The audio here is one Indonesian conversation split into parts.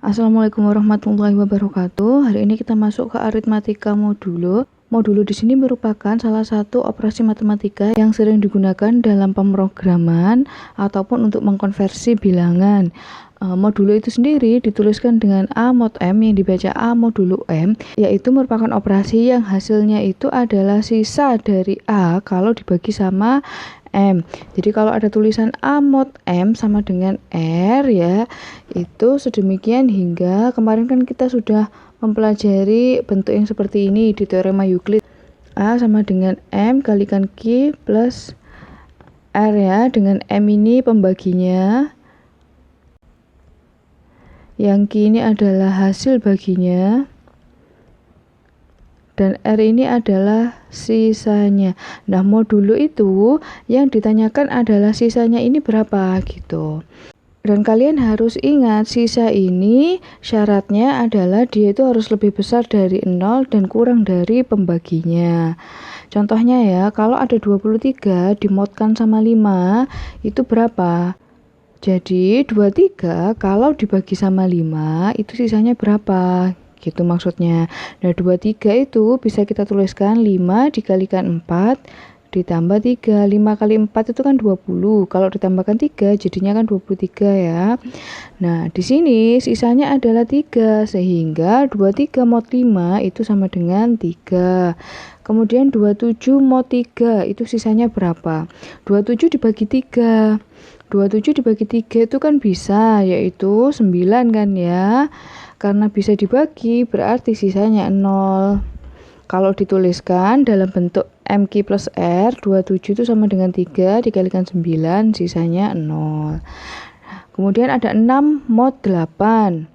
Assalamualaikum warahmatullahi wabarakatuh. Hari ini kita masuk ke aritmatika modulo. Modulo di sini merupakan salah satu operasi matematika yang sering digunakan dalam pemrograman ataupun untuk mengkonversi bilangan. Modulo itu sendiri dituliskan dengan A mod M yang dibaca A modulo M, yaitu merupakan operasi yang hasilnya itu adalah sisa dari A kalau dibagi sama M. Jadi kalau ada tulisan A mod M sama dengan R ya, itu sedemikian hingga kemarin kan kita sudah mempelajari bentuk yang seperti ini di teorema Euclid. A sama dengan M kalikan Q plus R ya, dengan M ini pembaginya, yang Q ini adalah hasil baginya, dan R ini adalah sisanya. Nah, modulo itu yang ditanyakan adalah sisanya ini berapa gitu. Dan kalian harus ingat, sisa ini syaratnya adalah dia itu harus lebih besar dari 0 dan kurang dari pembaginya. Contohnya ya, kalau ada 23 dimodkan sama 5, itu berapa? Jadi 23 kalau dibagi sama 5, itu sisanya berapa? Gitu maksudnya. Nah, 23 itu bisa kita tuliskan 5 dikalikan 4 ditambah 3. 5 kali 4 itu kan 20. Kalau ditambahkan 3 jadinya kan 23 ya. Nah, di sini sisanya adalah 3, sehingga 23 mod 5 itu sama dengan 3. Kemudian 27 mod 3 itu sisanya berapa? 27 dibagi 3. 27 dibagi 3 itu kan bisa, yaitu 9 kan ya. Karena bisa dibagi berarti sisanya 0. Kalau dituliskan dalam bentuk MQ plus R, 27 itu sama dengan 3 dikalikan 9, sisanya 0. Kemudian ada 6 mod 8.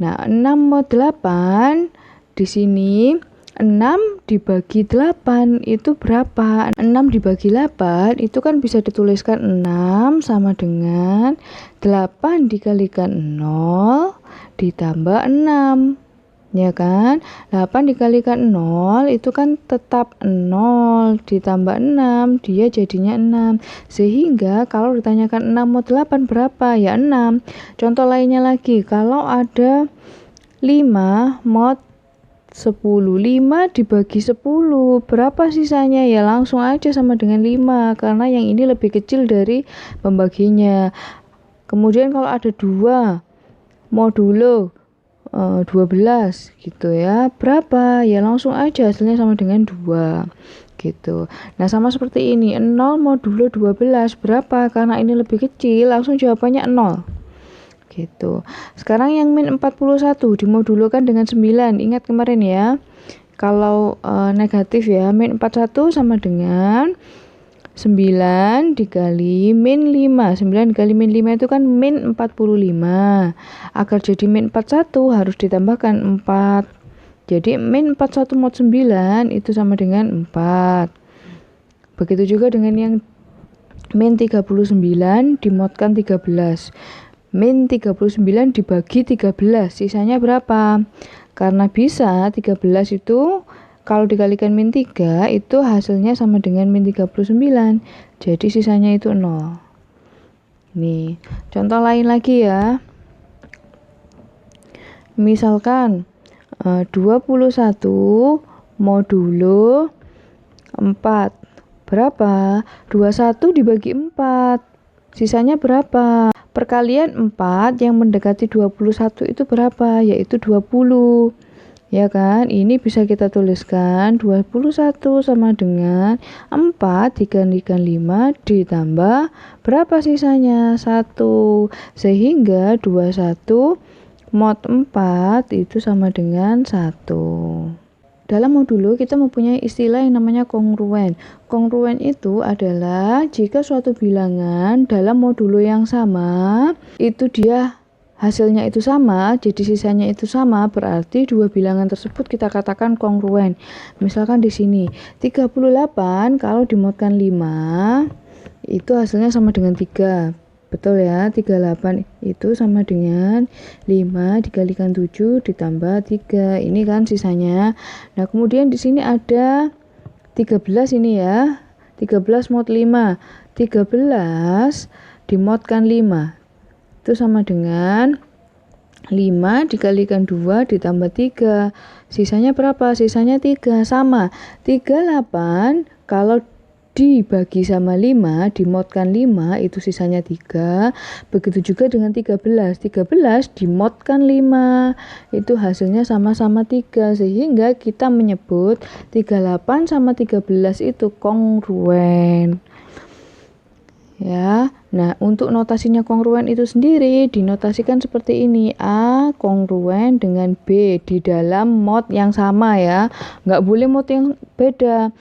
Nah, 6 mod 8 di sini 6 dibagi 8 itu berapa? 6 dibagi 8 itu kan bisa dituliskan 6 sama dengan 8 dikalikan 0 ditambah 6. Ya kan? 8 dikalikan 0 itu kan tetap 0 ditambah 6, dia jadinya 6. Sehingga kalau ditanyakan 6 mod 8 berapa? Ya 6. Contoh lainnya lagi, kalau ada 5 mod 10, 5 dibagi 10 berapa sisanya? Ya langsung aja sama dengan 5, karena yang ini lebih kecil dari pembaginya. Kemudian kalau ada 2 modulo 12 gitu ya, berapa? Ya langsung aja hasilnya sama dengan 2 gitu. Nah, sama seperti ini, 0 modulo 12 berapa? Karena ini lebih kecil, langsung jawabannya 0 gitu. Sekarang yang min 41 dimodulkan dengan 9. Ingat kemarin ya, kalau negatif ya, min 41 sama dengan 9 dikali min 5. 9 dikali min 5 itu kan min 45. Agar jadi min 41 harus ditambahkan 4. Jadi min 41 mod 9 itu sama dengan 4. Begitu juga dengan yang min 39 dimodkan 13. Min 39 dibagi 13, sisanya berapa? Karena bisa 13 itu kalau dikalikan min 3 itu hasilnya sama dengan min 39. Jadi sisanya itu 0. Nih, contoh lain lagi ya. Misalkan 21 modulo 4. Berapa? 21 dibagi 4. Sisanya berapa? Perkalian 4 yang mendekati 21 itu berapa? Yaitu 20. Ya kan, ini bisa kita tuliskan 21 sama dengan 4 dikalikan 5 ditambah berapa sisanya? 1. Sehingga 21 mod 4 itu sama dengan 1. Dalam modulo kita mempunyai istilah yang namanya kongruen. Kongruen itu adalah jika suatu bilangan dalam modulo yang sama, itu dia hasilnya itu sama, jadi sisanya itu sama, berarti dua bilangan tersebut kita katakan kongruen. Misalkan di sini 38 kalau dimodkan 5 itu hasilnya sama dengan 3. Betul ya, 38 itu sama dengan 5 dikalikan 7 ditambah 3. Ini kan sisanya. Nah, kemudian di sini ada 13 ini ya. 13 mod 5. 13 dimodkan 5. Itu sama dengan 5 dikalikan 2 ditambah 3. Sisanya berapa? Sisanya 3. Sama. 38 kalau dibagi sama 5, dimodkan 5, itu sisanya 3. Begitu juga dengan 13. 13 dimodkan 5, itu hasilnya sama-sama 3. Sehingga kita menyebut 38 sama 13 itu kongruen. Ya, nah untuk notasinya kongruen itu sendiri dinotasikan seperti ini. A kongruen dengan B di dalam mod yang sama ya. Nggak boleh mod yang beda.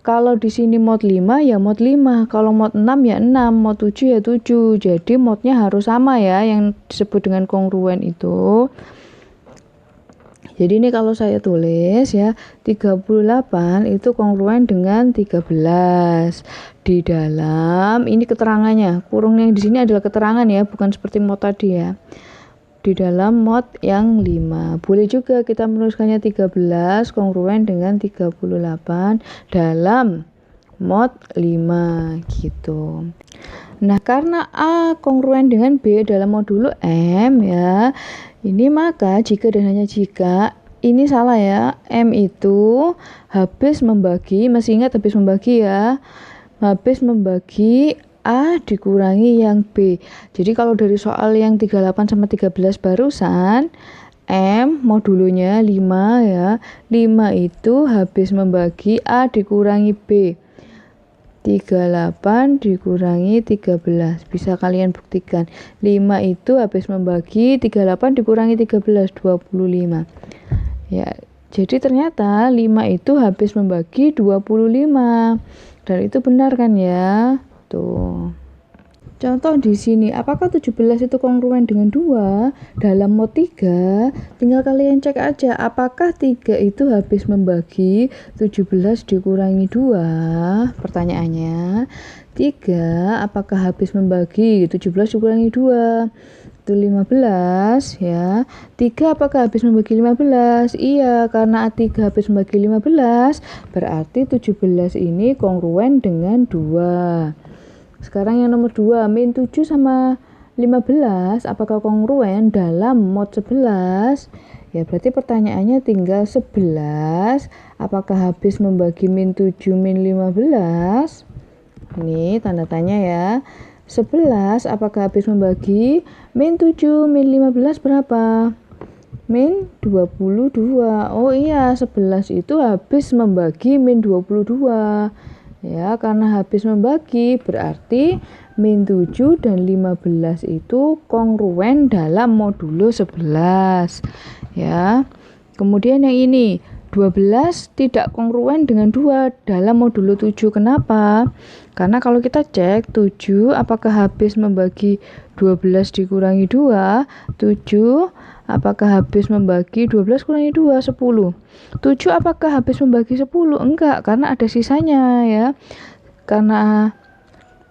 Kalau di sini mod 5 ya mod 5, kalau mod 6 ya 6, mod 7 ya 7. Jadi modnya harus sama ya yang disebut dengan kongruen itu. Jadi ini kalau saya tulis ya 38 itu kongruen dengan 13. Di dalam ini keterangannya, kurung yang di sini adalah keterangan ya, bukan seperti mod tadi ya. Di dalam mod yang 5. Boleh juga kita menuliskannya 13 kongruen dengan 38 dalam mod 5 gitu. Nah, karena A kongruen dengan B dalam modulo M ya. Ini maka jika dan hanya jika ini salah ya, M itu habis membagi, masih ingat habis membagi ya. Habis membagi A dikurangi yang B. Jadi kalau dari soal yang 38 sama 13 barusan, M modulonya 5 ya. 5 itu habis membagi A dikurangi B. 38 dikurangi 13. Bisa kalian buktikan. 5 itu habis membagi 38 dikurangi 13, 25. Ya, jadi ternyata 5 itu habis membagi 25. Dan itu benar kan ya? Tuh. Contoh di sini, apakah 17 itu kongruen dengan 2 dalam mod 3? Tinggal kalian cek aja, apakah 3 itu habis membagi 17 dikurangi 2? Pertanyaannya, 3 apakah habis membagi 17 dikurangi 2? Itu 15 ya. 3 apakah habis membagi 15? Iya, karena 3 habis membagi 15, berarti 17 ini kongruen dengan 2. Sekarang yang nomor 2, min 7 sama 15 apakah kongruen dalam mod 11? Ya berarti pertanyaannya tinggal 11 apakah habis membagi min 7 min 15? Ini tanda tanya ya. 11 apakah habis membagi min 7 min 15 berapa? Min 22. Oh iya, 11 itu habis membagi min 22. Ya, karena habis membagi berarti min 7 dan 15 itu kongruen dalam modulo 11. Ya. Kemudian yang ini 12 tidak kongruen dengan 2 dalam modulo 7. Kenapa? Karena kalau kita cek 7 apakah habis membagi 12 dikurangi 2? 7 apakah habis membagi 12 kurangi 2? 10. 7 apakah habis membagi 10? Enggak, karena ada sisanya ya. Karena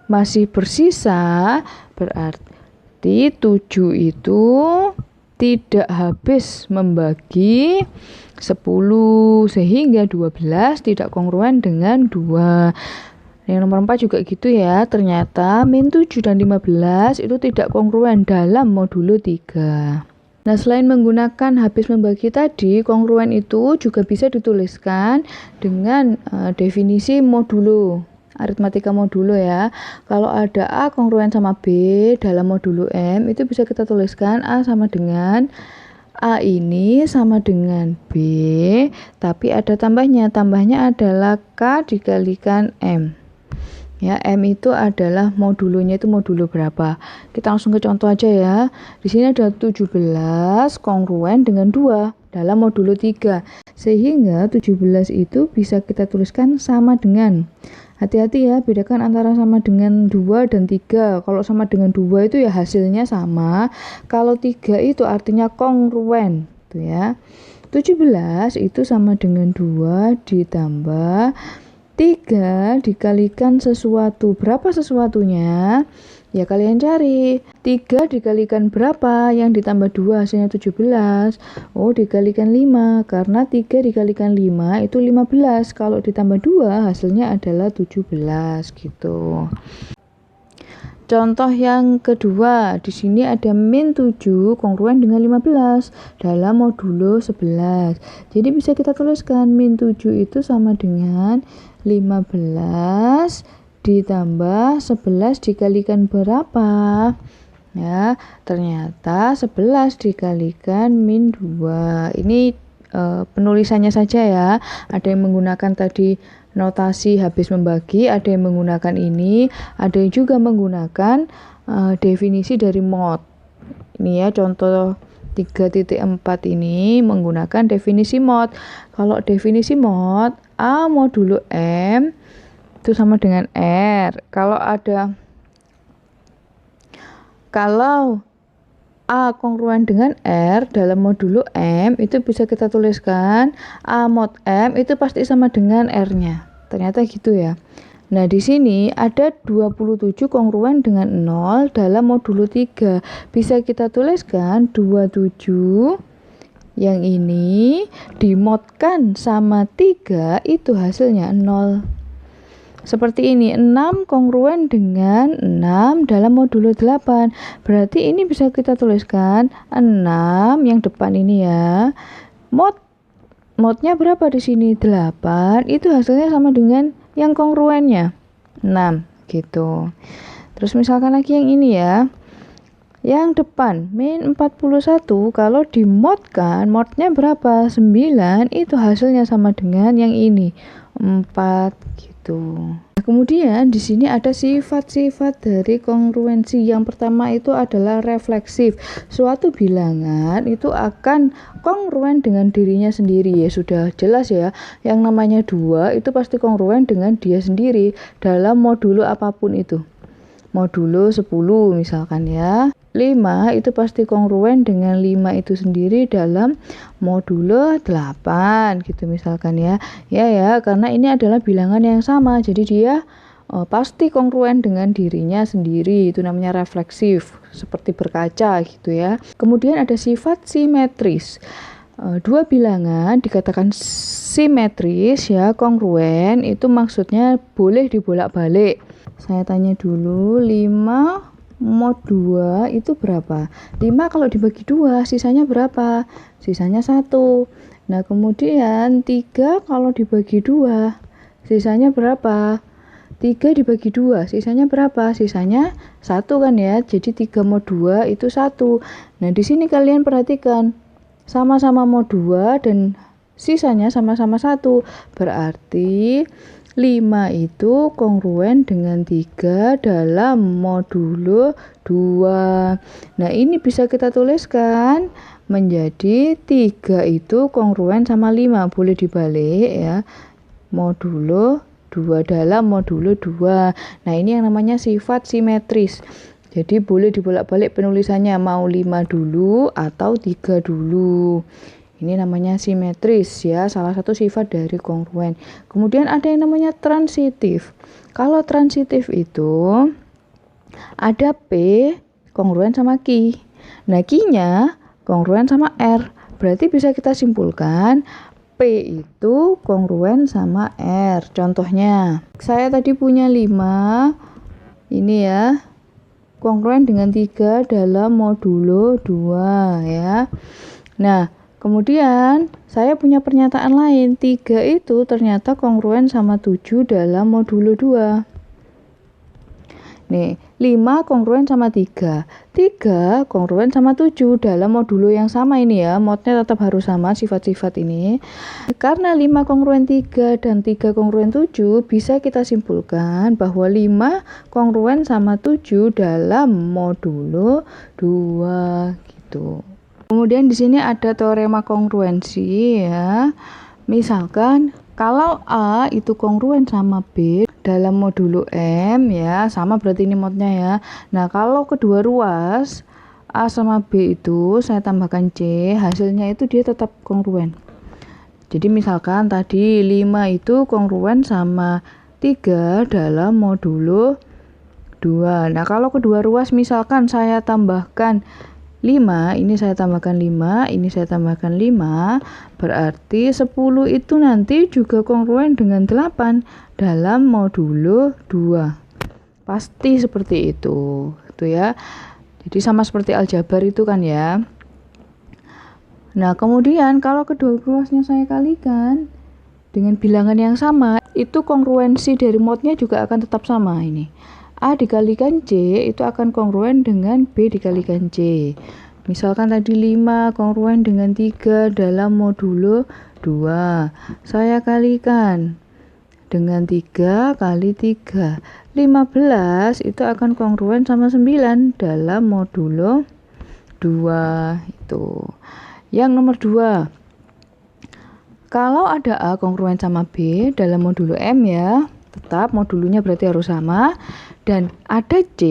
masih bersisa, berarti 7 itu tidak habis membagi 10, sehingga 12 tidak kongruen dengan 2. Yang nomor 4 juga gitu ya, ternyata min 7 dan 15 itu tidak kongruen dalam modulo 3. Nah, selain menggunakan habis membagi tadi, kongruen itu juga bisa dituliskan dengan definisi modulo, aritmatika modulo ya. Kalau ada A kongruen sama B dalam modulo M, itu bisa kita tuliskan A sama dengan A ini sama dengan B, tapi ada tambahnya. Tambahnya adalah K dikalikan M. Ya, M itu adalah modulonya itu modulo berapa. Kita langsung ke contoh aja ya. Di sini ada 17 kongruen dengan 2 dalam modulo 3. Sehingga 17 itu bisa kita tuliskan sama dengan. Hati-hati ya, bedakan antara sama dengan 2 dan 3. Kalau sama dengan 2 itu ya hasilnya sama. Kalau 3 itu artinya kongruen. Tuh ya. 17 itu sama dengan 2 ditambah 3 dikalikan sesuatu. Berapa sesuatunya? Ya kalian cari. 3 dikalikan berapa? Yang ditambah 2 hasilnya 17. Oh, dikalikan 5. Karena 3 dikalikan 5 itu 15. Kalau ditambah 2 hasilnya adalah 17 gitu. Contoh yang kedua, di sini ada min 7 kongruen dengan 15 dalam modulo 11. Jadi bisa kita tuliskan min 7 itu sama dengan 15 ditambah 11 dikalikan berapa? Ya, ternyata 11 dikalikan min 2. Ini penulisannya saja ya. Ada yang menggunakan tadi notasi habis membagi, ada yang menggunakan ini, ada yang juga menggunakan definisi dari mod. Ini ya contoh 3.4 ini menggunakan definisi mod. Kalau definisi mod, A modulo M itu sama dengan R. Kalau A kongruen dengan R dalam modulo M itu bisa kita tuliskan A mod M itu pasti sama dengan R-nya. Ternyata gitu ya. Nah, di sini ada 27 kongruen dengan 0 dalam modulo 3. Bisa kita tuliskan 27 yang ini dimodkan sama 3 itu hasilnya 0. Seperti ini, 6 kongruen dengan 6 dalam modulo 8. Berarti ini bisa kita tuliskan 6 yang depan ini ya. Modnya berapa di sini? 8. Itu hasilnya sama dengan yang kongruennya 6 gitu. Terus misalkan lagi yang ini ya. Yang depan min 41 kalau dimodkan modnya berapa? 9 itu hasilnya sama dengan yang ini 4 gitu. Nah, kemudian di sini ada sifat-sifat dari kongruensi. Yang pertama itu adalah refleksif. Suatu bilangan itu akan kongruen dengan dirinya sendiri. Ya sudah jelas ya. Yang namanya 2 itu pasti kongruen dengan dia sendiri dalam modulo apapun itu. Modulo 10 misalkan ya. 5 itu pasti kongruen dengan 5 itu sendiri dalam modulo 8 gitu misalkan ya. Ya karena ini adalah bilangan yang sama. Jadi dia pasti kongruen dengan dirinya sendiri. Itu namanya refleksif, seperti berkaca gitu ya. Kemudian ada sifat simetris. Dua bilangan dikatakan simetris ya, kongruen itu maksudnya boleh dibolak-balik. Saya tanya dulu, 5 mod 2 itu berapa? 5 kalau dibagi 2 sisanya berapa? Sisanya 1. Nah kemudian 3 kalau dibagi 2 sisanya berapa? 3 dibagi 2 sisanya berapa? Sisanya 1 kan ya. Jadi 3 mod 2 itu 1. Nah di sini kalian perhatikan sama-sama mod 2 dan sisanya sama-sama 1. Berarti 5 itu kongruen dengan 3 dalam modulo 2. Nah, ini bisa kita tuliskan menjadi 3 itu kongruen sama 5. Boleh dibalik ya. Modulo 2 dalam modulo 2. Nah, ini yang namanya sifat simetris. Jadi boleh dibolak-balik penulisannya, mau 5 dulu atau 3 dulu. Ini namanya simetris ya, salah satu sifat dari kongruen. Kemudian ada yang namanya transitif. Kalau transitif itu ada P kongruen sama Q. Nah, Q-nya kongruen sama R. Berarti bisa kita simpulkan P itu kongruen sama R. Contohnya, saya tadi punya 5. Ini ya. Kongruen dengan 3 dalam modulo 2 ya. Nah, kemudian saya punya pernyataan lain, 3 itu ternyata kongruen sama 7 dalam modulo 2. Nih, 5 kongruen sama 3. 3 kongruen sama 7 dalam modulo yang sama ini ya. Modnya tetap harus sama sifat-sifat ini. Karena 5 kongruen 3 dan 3 kongruen 7, bisa kita simpulkan bahwa 5 kongruen sama 7 dalam modulo 2 gitu. Kemudian di sini ada teorema kongruensi ya. Misalkan kalau A itu kongruen sama B dalam modulo M ya, sama berarti ini modnya ya. Nah, kalau kedua ruas A sama B itu saya tambahkan C, hasilnya itu dia tetap kongruen. Jadi misalkan tadi 5 itu kongruen sama 3 dalam modulo 2. Nah, kalau kedua ruas misalkan saya tambahkan 5, ini saya tambahkan 5, ini saya tambahkan 5, berarti 10 itu nanti juga kongruen dengan 8 dalam modulo 2. Pasti seperti itu. Itu ya. Jadi sama seperti aljabar itu kan ya. Nah, kemudian kalau kedua ruasnya saya kalikan dengan bilangan yang sama, itu kongruensi dari modnya juga akan tetap sama ini. A dikalikan C itu akan kongruen dengan B dikalikan C. Misalkan tadi 5 kongruen dengan 3 dalam modulo 2. Saya kalikan dengan 3 kali 3. 15 itu akan kongruen sama 9 dalam modulo 2 itu. Yang nomor 2, kalau ada A kongruen sama B dalam modulo M ya, tetap modulunya berarti harus sama. Dan ada C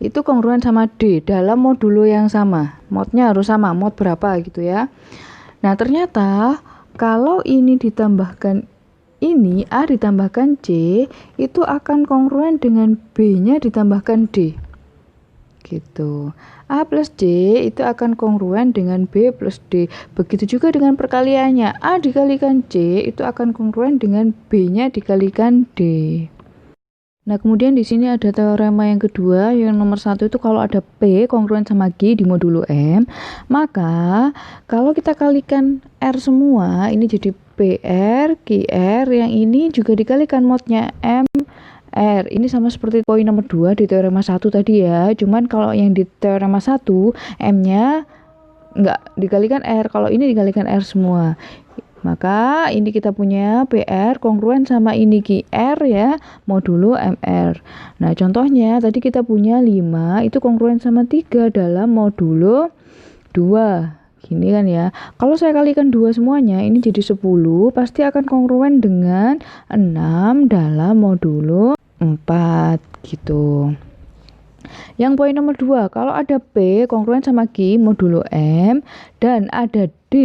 itu kongruen sama D dalam modulo yang sama. Modnya harus sama, mod berapa gitu ya. Nah ternyata kalau ini ditambahkan ini, A ditambahkan C, itu akan kongruen dengan B-nya ditambahkan D. Gitu. A plus D itu akan kongruen dengan B plus D. Begitu juga dengan perkaliannya. A dikalikan C itu akan kongruen dengan B-nya dikalikan D. Nah, kemudian di sini ada teorema yang kedua, yang nomor 1 itu kalau ada P kongruen sama G di modulo M, maka kalau kita kalikan R semua, ini jadi PR, QR, yang ini juga dikalikan modnya M, R. Ini sama seperti poin nomor 2 di teorema 1 tadi ya. Cuman kalau yang di teorema 1, M-nya enggak dikalikan R. Kalau ini dikalikan R semua. Maka ini kita punya PR kongruen sama ini QR ya, modulo MR. Nah, contohnya tadi kita punya 5 itu kongruen sama 3 dalam modulo 2. Gini kan ya. Kalau saya kalikan 2 semuanya, ini jadi 10, pasti akan kongruen dengan 6 dalam modulo 4 gitu. Yang poin nomor 2, kalau ada P kongruen sama Q modulo M dan ada D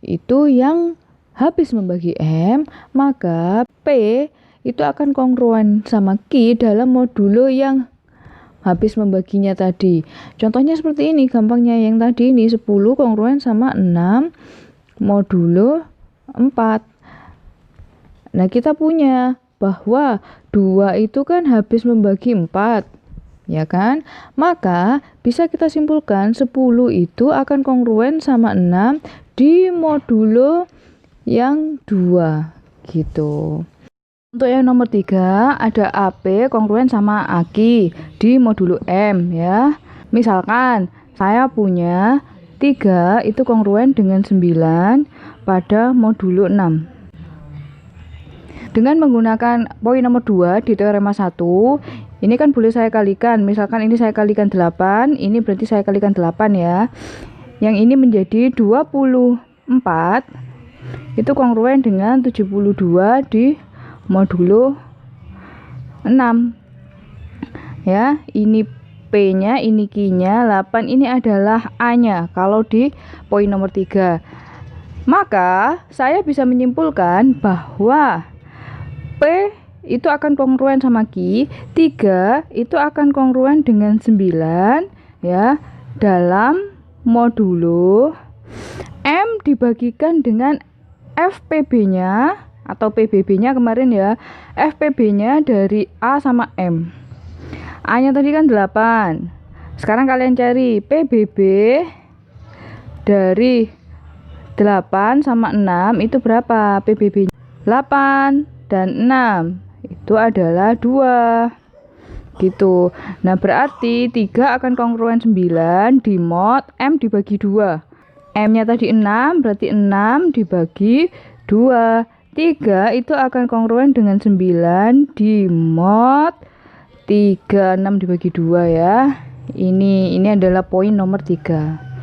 itu yang habis membagi M, maka P itu akan kongruen sama Q dalam modulo yang habis membaginya tadi. Contohnya seperti ini, gampangnya yang tadi ini 10 kongruen sama 6 modulo 4. Nah, kita punya bahwa 2 itu kan habis membagi 4. Ya kan? Maka bisa kita simpulkan 10 itu akan kongruen sama 6 di modulo yang 2 gitu. Untuk yang nomor 3 ada AP kongruen sama AQ di modulo M ya. Misalkan saya punya 3 itu kongruen dengan 9 pada modulo 6. Dengan menggunakan poin nomor 2 di teorema 1, ini kan boleh saya kalikan. Misalkan ini saya kalikan 8, ini berarti saya kalikan 8 ya. Yang ini menjadi 24, itu kongruen dengan 72 di modulo 6. Ya, ini P-nya, ini Q-nya, 8 ini adalah A-nya kalau di poin nomor 3. Maka, saya bisa menyimpulkan bahwa P itu akan kongruen sama Q, 3 itu akan kongruen dengan 9 ya, dalam modulo M dibagikan dengan FPB-nya atau PBB-nya kemarin ya. FPB-nya dari A sama M. A-nya tadi kan 8. Sekarang kalian cari PBB dari 8 sama 6 itu berapa? PBB-nya 8 dan 6 itu adalah 2 gitu. Nah, berarti 3 akan kongruen 9 di mod M dibagi 2. M-nya tadi 6, berarti 6 dibagi 2. 3 itu akan kongruen dengan 9 di mod 3. 6 dibagi 2 ya. Ini adalah poin nomor 3.